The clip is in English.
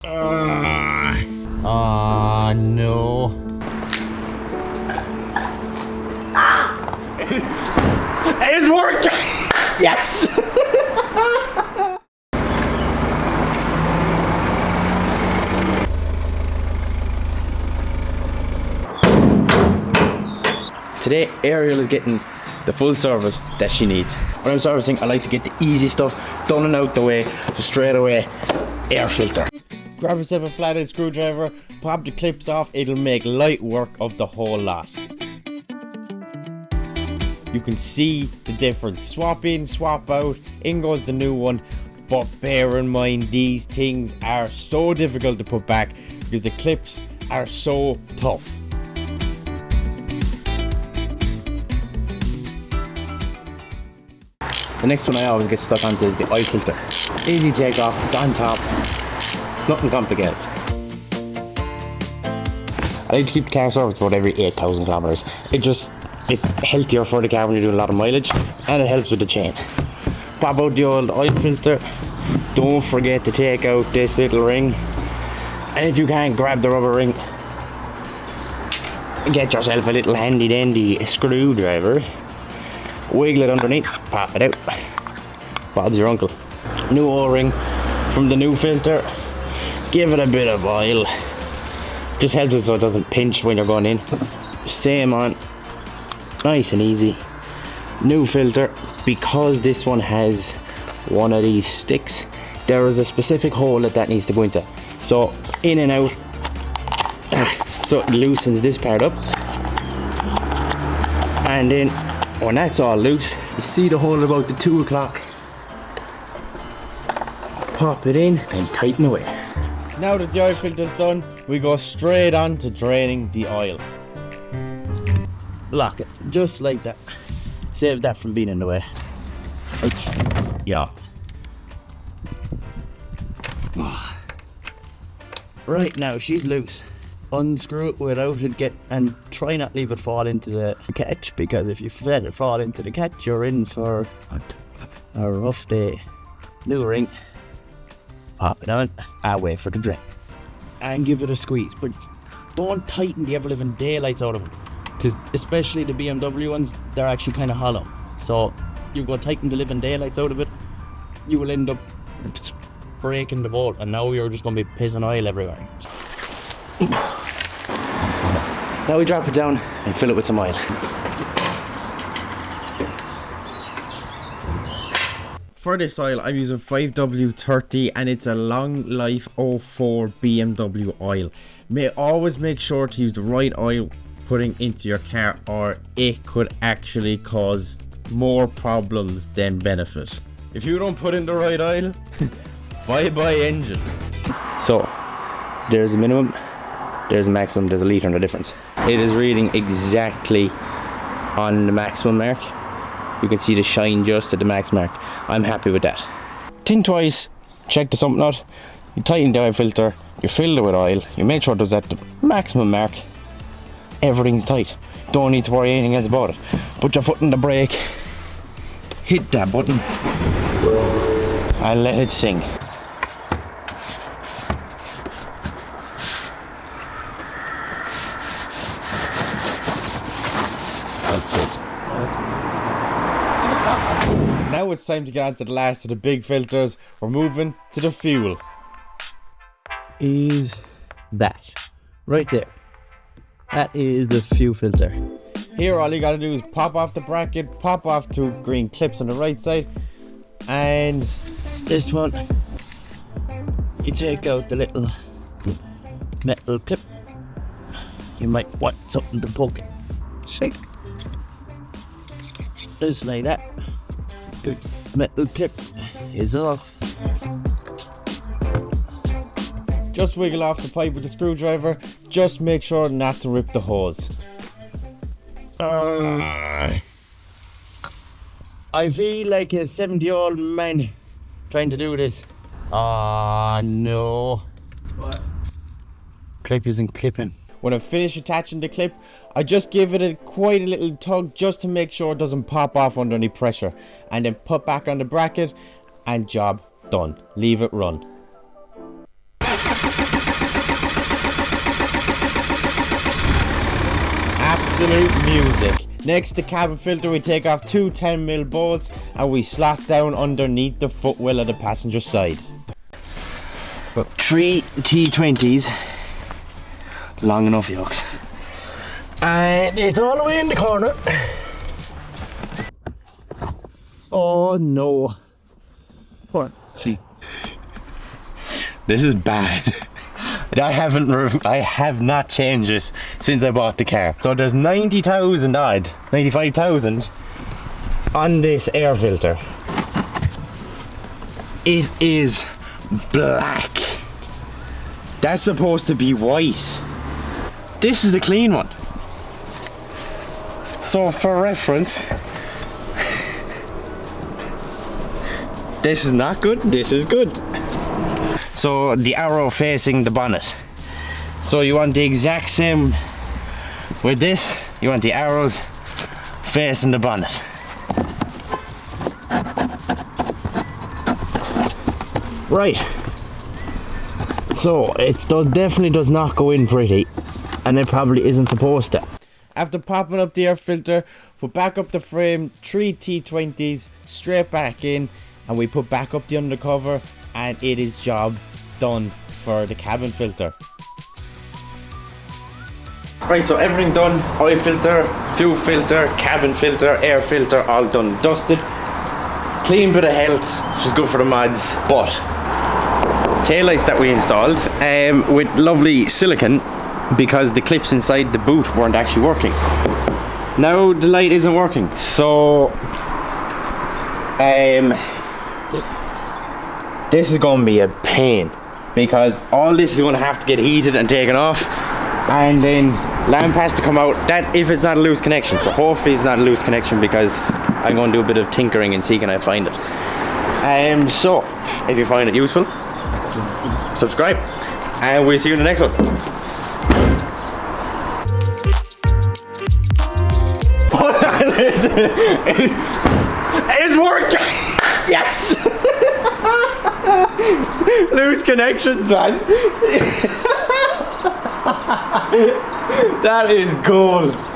No. It's working! Yes! Today, Ariel is getting the full service that she needs. When I'm servicing, I like to get the easy stuff done and out the way, so straight away, air filter. Grab yourself a flathead screwdriver, pop the clips off, it'll make light work of the whole lot. You can see the difference. Swap in, swap out, in goes the new one. But bear in mind, these things are so difficult to put back because the clips are so tough. The next one I always get stuck onto is the oil filter. Easy take off, it's on top, nothing complicated. I like to keep the car serviced about every 8,000 kilometers. It's healthier for the car when you're doing a lot of mileage, and it helps with the chain. Pop out the old oil filter. Don't forget to take out this little ring, and if you can't, grab the rubber ring. Get yourself a little handy dandy screwdriver. Wiggle it underneath, pop it out. Bob's your uncle. New O-ring from the new filter. Give it a bit of oil. Just helps it so it doesn't pinch when you're going in. Same on. Nice and easy. New filter. Because this one has one of these sticks, there is a specific hole that needs to go into. So in and out. So it loosens this part up. And then when that's all loose, you see the hole about the 2 o'clock. Pop it in and tighten away. Now that the oil filter's done, we go straight on to draining the oil. Lock it, just like that. Save that from being in the way. Yeah. Right now, she's loose. Unscrew it without it and try not leave it fall into the catch, because if you let it fall into the catch, you're in for a rough day. New ring. Pop it on. Wait for the drain. And give it a squeeze, but don't tighten the ever-living daylights out of them, because especially the BMW ones, they're actually kind of hollow. So you go tighten the living daylights out of it, you will end up just breaking the bolt, and now you're just going to be pissing oil everywhere. Now we drop it down and fill it with some oil. For this oil, I'm using 5W30, and it's a long life 04 BMW oil. Always make sure to use the right oil putting into your car, or it could actually cause more problems than benefit. If you don't put in the right oil, bye engine. So there's a minimum, there's a maximum, there's a litre and a difference. It is reading exactly on the maximum mark. You can see the shine just at the max mark. I'm happy with that. Think twice, check the sump nut, you tighten the oil filter, you fill it with oil, you make sure it was at the maximum mark. Everything's tight. Don't need to worry anything else about it. Put your foot on the brake, hit that button, and let it sing. Now it's time to get on to the last of the big filters. We're moving to the fuel. Is that right there? That is the fuel filter. Here all you gotta do is pop off the bracket, pop off 2 green clips on the right side, and this one, you take out the little metal clip. You might want something to poke it. Shake. Just like that. Good. Metal clip is off. Just wiggle off the pipe with the screwdriver. Just make sure not to rip the hose. I feel like a 70-year-old man trying to do this. No. What? Clip isn't clipping. When I finish attaching the clip, I just give it quite a little tug just to make sure it doesn't pop off under any pressure, and then put back on the bracket, and job done. Leave it run. absolute music. Next, the cabin filter, we take off two 10mm bolts and we slot down underneath the footwell of the passenger side. 3 T20s, long enough yokes. And it's all the way in the corner. Oh no. What? See. This is bad. I have not changed this since I bought the car. So there's 90,000 odd, 95,000 on this air filter. It is black. That's supposed to be white. This is a clean one. So for reference, this is not good, this is good. So the arrow facing the bonnet. So you want the exact same with this. You want the arrows facing the bonnet. Right. So it definitely does not go in pretty, and it probably isn't supposed to. After popping up the air filter, put back up the frame, 3 T20s straight back in, and we put back up the undercover, and it is job done for the cabin filter. Right, so everything done. Oil filter, fuel filter, cabin filter, air filter, all done, dusted. Clean bit of health, which is good for the mods. But taillights that we installed with lovely silicone, because the clips inside the boot weren't actually working. Now the light isn't working, so this is going to be a pain, because all this is going to have to get heated and taken off, and then lamp has to come out. That if it's not a loose connection, so hopefully it's not a loose connection, because I'm going to do a bit of tinkering and see can I find it. So if you find it useful, subscribe, and we'll see you in the next one. It's working! Yes! Loose connections, man. That is gold.